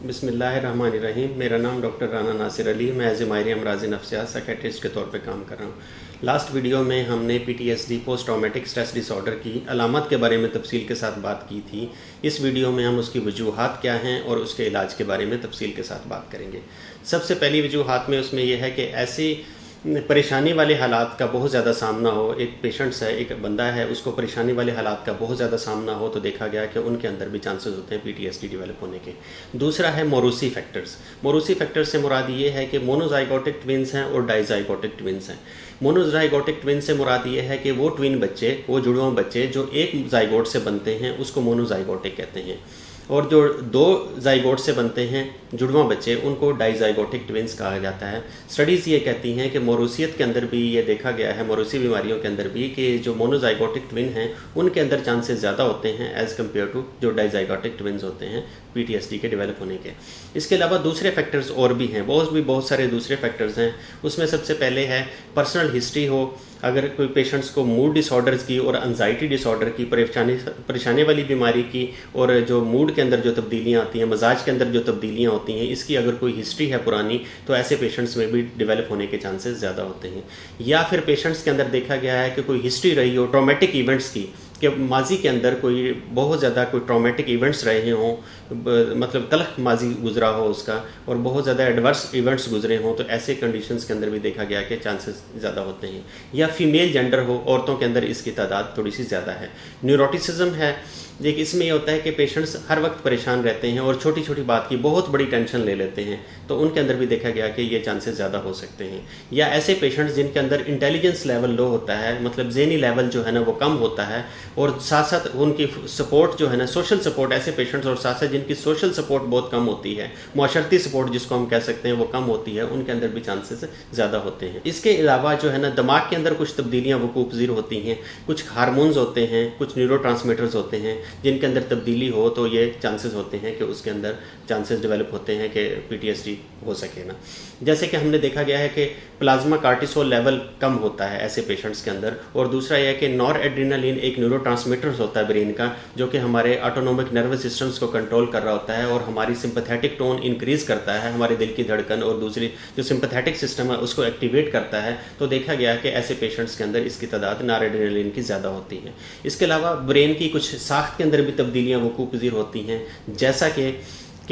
बिस्मिल्लाहिर्रहमानिर्रहीम। मेरा नाम डॉक्टर राना नासिर अली, मैं एज ए माहिर अमराज़ नफ्सियात साइकियाट्रिस्ट के तौर पे काम कर रहा हूँ। लास्ट वीडियो में हमने PTSD post traumatic stress disorder की अलामत के बारे में तफसील के साथ बात की थी। इस वीडियो में हम उसकी वजूहात क्या हैं और उसके इलाज के बारे में तफसील के साथ बात करेंगे। सबसे पहली वजूहात में उसमें यह है कि ऐसी परेशानी वाले हालात का बहुत ज़्यादा सामना हो, एक पेशेंट्स है, एक बंदा है, उसको परेशानी वाले हालात का बहुत ज़्यादा सामना हो तो देखा गया कि उनके अंदर भी चांसेस होते हैं PTSD डेवलप होने के। दूसरा है मोरूसी फैक्टर्स। मोरूसी फैक्टर्स से मुराद ये है कि मोनोजाइगोटिक ट्विन्स हैं और डाइजाइगोटिक ट्विन्स हैं। मोनोजाइगोटिक ट्विन से मुराद ये है कि वो ट्विन बच्चे, वो जुड़वा बच्चे जो एक जाइगोट से बनते हैं उसको मोनोजाइगोटिक कहते हैं, और जो दो जाइगोट से बनते हैं जुड़वा बच्चे उनको डाइजाइगोटिक ट्विन्स कहा जाता है। स्टडीज़ ये कहती हैं कि मोरूसियत के अंदर भी ये देखा गया है, मोरूसी बीमारियों के अंदर भी, कि जो मोनोजाइगोटिक ट्विन हैं उनके अंदर चांसेस ज़्यादा होते हैं एज़ कम्पेयर टू जो डाइजाइगोटिक ट्विन्स होते हैं PTSD के डेवलप होने के। इसके अलावा दूसरे फैक्टर्स और भी हैं, बहुत सारे दूसरे फैक्टर्स हैं। उसमें सबसे पहले है पर्सनल हिस्ट्री हो। अगर कोई पेशेंट्स को मूड डिसऑर्डर्स की और एंजाइटी डिसऑर्डर की, परेशानी वाली बीमारी की, और जो मूड के अंदर जो तब्दीलियाँ आती हैं, मजाज के अंदर जो तब्दीलियाँ होती हैं, इसकी अगर कोई हिस्ट्री है पुरानी तो ऐसे पेशेंट्स में भी डेवलप होने के चांसेस ज़्यादा होते हैं। या फिर पेशेंट्स के अंदर देखा गया है कि कोई हिस्ट्री रही हो ट्रॉमेटिक इवेंट्स की, कि माजी के अंदर कोई बहुत ज़्यादा कोई ट्रॉमेटिक इवेंट्स रहे हों, मतलब तलख माजी गुजरा हो उसका, और बहुत ज़्यादा एडवर्स इवेंट्स गुजरे हों, तो ऐसे कंडीशंस के अंदर भी देखा गया कि चांसेस ज़्यादा होते हैं। या फीमेल जेंडर हो, औरतों के अंदर इसकी तादाद थोड़ी सी ज़्यादा है। न्यूरोटिसिज्म है, देखिए इसमें यह होता है कि पेशेंट्स हर वक्त परेशान रहते हैं और छोटी छोटी बात की बहुत बड़ी टेंशन ले लेते हैं, तो उनके अंदर भी देखा गया कि ये चांसेस ज़्यादा हो सकते हैं। या ऐसे पेशेंट्स जिनके अंदर इंटेलिजेंस लेवल लो होता है, मतलब ज़हनी लेवल जो है ना वो कम होता है, और साथ साथ उनकी सपोर्ट जो है ना, सोशल सपोर्ट, ऐसे पेशेंट्स और साथ साथ जिनकी सोशल सपोर्ट बहुत कम होती है, माशरती सपोर्ट जिसको हम कह सकते हैं, वो कम होती है, उनके अंदर भी चांसेस ज़्यादा होते हैं। इसके अलावा जो है ना दिमाग के अंदर कुछ तब्दीलियाँ वकूफ़ पज़ीर होती हैं, कुछ हार्मोन्स होते हैं, कुछ न्यूरोट्रांसमीटर्स होते हैं जिनके अंदर तब्दीली हो तो ये चांसेस होते हैं कि उसके अंदर चांसेस डेवलप होते हैं कि PTSD हो सके ना। जैसे कि हमने देखा गया है कि प्लाज्मा कार्टिसोल लेवल कम होता है ऐसे पेशेंट्स के अंदर, और दूसरा यह है कि नॉर एड्रेनालिन एक न्यूरोट्रांसमीटर होता है ब्रेन का, जो कि हमारे ऑटोनोमिक नर्वस सिस्टम्स को कंट्रोल कर रहा होता है और हमारी सिंपैथेटिक टोन इंक्रीज़ करता है, हमारे दिल की धड़कन, और दूसरी जो सिंपैथेटिक सिस्टम है उसको एक्टिवेट करता है। तो देखा गया कि ऐसे पेशेंट्स के अंदर इसकी तादाद नॉर एड्रेनालिन की ज़्यादा होती है। इसके अलावा ब्रेन की कुछ साख्त के अंदर भी तब्दीलियाँ वकूफ़ पज़ीर होती हैं, जैसा कि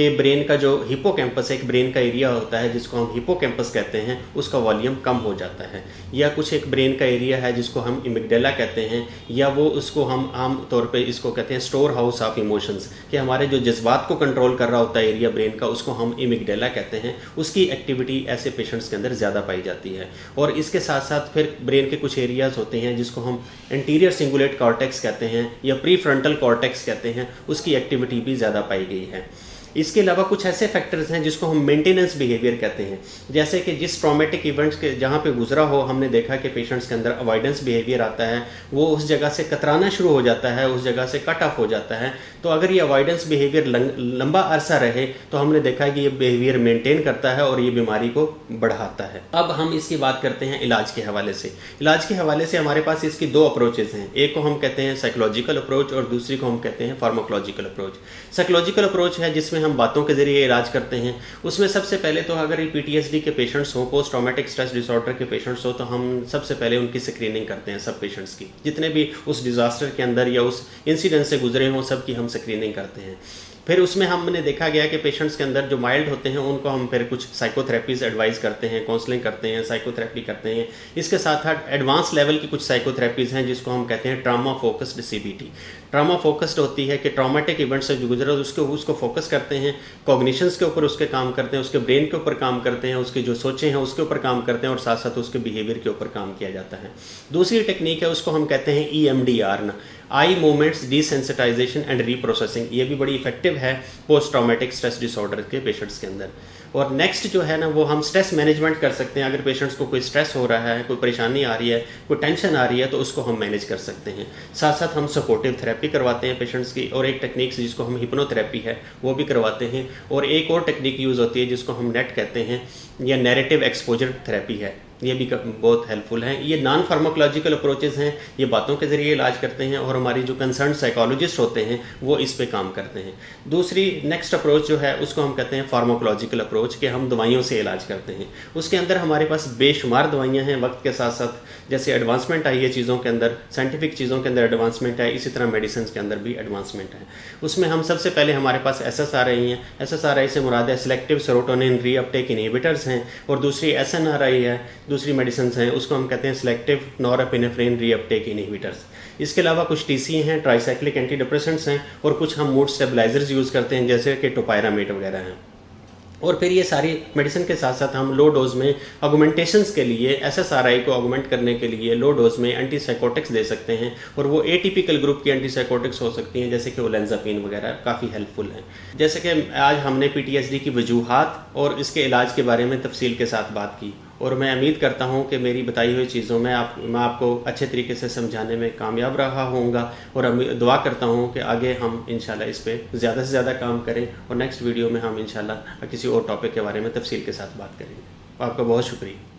ब्रेन का जो हिपोकैम्पस, एक ब्रेन का एरिया होता है जिसको हम हिपोकैम्पस कहते हैं, उसका वॉल्यूम कम हो जाता है। या कुछ एक ब्रेन का एरिया है जिसको हम इमिगडेला कहते हैं, या वो उसको हम आम तौर पे इसको कहते हैं स्टोर हाउस ऑफ इमोशंस, कि हमारे जो जज्बात को कंट्रोल कर रहा होता है एरिया ब्रेन का, उसको हम इमिगडेला कहते हैं। उसकी एक्टिविटी ऐसे पेशेंट्स के अंदर ज़्यादा पाई जाती है। और इसके साथ साथ फिर ब्रेन के कुछ एरियाज़ होते हैं जिसको हम एंटीरियर सिंगुलेट कॉर्टेक्स कहते हैं या प्री फ्रंटल कॉर्टेक्स कहते हैं, उसकी एक्टिविटी भी ज़्यादा पाई गई है। इसके अलावा कुछ ऐसे फैक्टर्स हैं जिसको हम मेंटेनेंस बिहेवियर कहते हैं, जैसे कि जिस ट्रॉमेटिक इवेंट्स के जहाँ पे गुजरा हो, हमने देखा कि पेशेंट्स के अंदर अवॉइडेंस बिहेवियर आता है, वो उस जगह से कतराना शुरू हो जाता है, उस जगह से कट ऑफ हो जाता है। तो अगर ये अवॉइडेंस बिहेवियर लंबा अरसा रहे तो हमने देखा कि ये बिहेवियर मेंटेन करता है और ये बीमारी को बढ़ाता है। अब हम इसकी बात करते हैं इलाज के हवाले से। इलाज के हवाले से हमारे पास इसकी दो अप्रोचेज़ हैं, एक को हम कहते हैं साइकोलॉजिकल अप्रोच और दूसरी को हम कहते हैं फार्माकोलॉजिकल अप्रोच। साइकोलॉजिकल अप्रोच है जिसमें हम बातों के जरिए इलाज करते हैं। उसमें सबसे पहले तो अगर ये PTSD के पेशेंट्स हों, पोस्ट ट्रॉमेटिक स्ट्रेस डिसऑर्डर के पेशेंट्स हो, तो हम सबसे पहले उनकी स्क्रीनिंग करते हैं। सब पेशेंट्स की, जितने भी उस डिज़ास्टर के अंदर या उस इंसिडेंट से गुजरे हों, सब की हम स्क्रीनिंग करते हैं। फिर उसमें हमने देखा गया कि पेशेंट्स के अंदर जो माइल्ड होते हैं उनको हम फिर कुछ साइकोथेरेपीज़ एडवाइस करते हैं, काउंसलिंग करते हैं, साइकोथेरेपी करते हैं। इसके साथ साथ एडवांस लेवल की कुछ साइकोथेरेपीज़ हैं जिसको हम कहते हैं trauma focused CBT। Trauma focused होती है कि ट्रॉमेटिक इवेंट से जो गुजरा उसको फोकस करते हैं, कॉग्निशंस के ऊपर उसके काम करते हैं, उसके ब्रेन के ऊपर काम करते हैं, उसके जो सोचें हैं उसके ऊपर काम करते हैं, और साथ साथ उसके बिहेवियर के ऊपर काम किया जाता है। दूसरी टेक्निक है, उसको हम कहते हैं EMDR ना, आई मोमेंट्स डिसेंसिटाइजेशन एंड रीप्रोसेसिंग। ये भी बड़ी इफेक्टिव है पोस्ट ट्रॉमेटिक स्ट्रेस डिसऑर्डर के पेशेंट्स के अंदर। और नेक्स्ट जो है ना, वो हम स्ट्रेस मैनेजमेंट कर सकते हैं। अगर पेशेंट्स को कोई स्ट्रेस हो रहा है, कोई परेशानी आ रही है, कोई टेंशन आ रही है, तो उसको हम मैनेज कर सकते हैं। साथ साथ हम सपोर्टिव थेरेपी करवाते हैं पेशेंट्स की, और एक टेक्निक जिसको हम हिप्नोथेरेपी है वो भी करवाते हैं। और एक और टेक्निक यूज़ होती है जिसको हम नेट कहते हैं या नैरेटिव एक्सपोजर थेरेपी है, ये भी बहुत हेल्पफुल हैं। ये नॉन फार्माकोलॉजिकल अप्रोचेस हैं, ये बातों के ज़रिए इलाज करते हैं और हमारी जो कंसर्न साइकोलॉजिस्ट होते हैं वो इस पे काम करते हैं। दूसरी नेक्स्ट अप्रोच जो है उसको हम कहते हैं फार्माकोलॉजिकल अप्रोच, कि हम दवाइयों से इलाज करते हैं। उसके अंदर हमारे पास बेशुमार दवाइयाँ हैं। वक्त के साथ साथ जैसे एडवांसमेंट आई है चीज़ों के अंदर, साइंटिफिक चीज़ों के अंदर एडवांसमेंट है, इसी तरह मेडिसिन के अंदर भी एडवांसमेंट है। उसमें हम सबसे पहले हमारे पास SSRI हैं। SSRI से मुराद है सिलेक्टिव सेरोटोनिन रीअपटेक इनहिबिटर्स हैं, और दूसरी SNRI है, दूसरी मेडिसिन हैं, उसको हम कहते हैं सिलेक्टिव नॉरएपिनेफ्रिन रीअपटेक इनहिबिटर्स। इसके अलावा कुछ TC हैं, ट्राइसाइक्लिक एंटी डिप्रेसेंट्स हैं, और कुछ हम मूड स्टेबलाइजर्स यूज़ करते हैं जैसे कि टोपायरामेट वगैरह हैं। और फिर ये सारी मेडिसिन के साथ साथ हम लो डोज में ऑगमेंटेशंस के लिए SSRI को ऑगमेंट करने के लिए लो डोज में एंटीसाइकोटिक्स दे सकते हैं, और वो एटिपिकल ग्रुप की एंटीसाइकोटिक्स हो सकती हैं जैसे कि ओलेंजापिन वगैरह, काफ़ी हेल्पफुल हैं। जैसे कि आज हमने PTSD की वजूहात और इसके इलाज के बारे में तफसील के साथ बात की, और मैं उम्मीद करता हूं कि मेरी बताई हुई चीज़ों में मैं आपको अच्छे तरीके से समझाने में कामयाब रहा होऊंगा, और दुआ करता हूं कि आगे हम इंशाल्लाह इस पे ज़्यादा से ज़्यादा काम करें, और नेक्स्ट वीडियो में हम इंशाल्लाह किसी और टॉपिक के बारे में तफसील के साथ बात करेंगे। आपका बहुत शुक्रिया।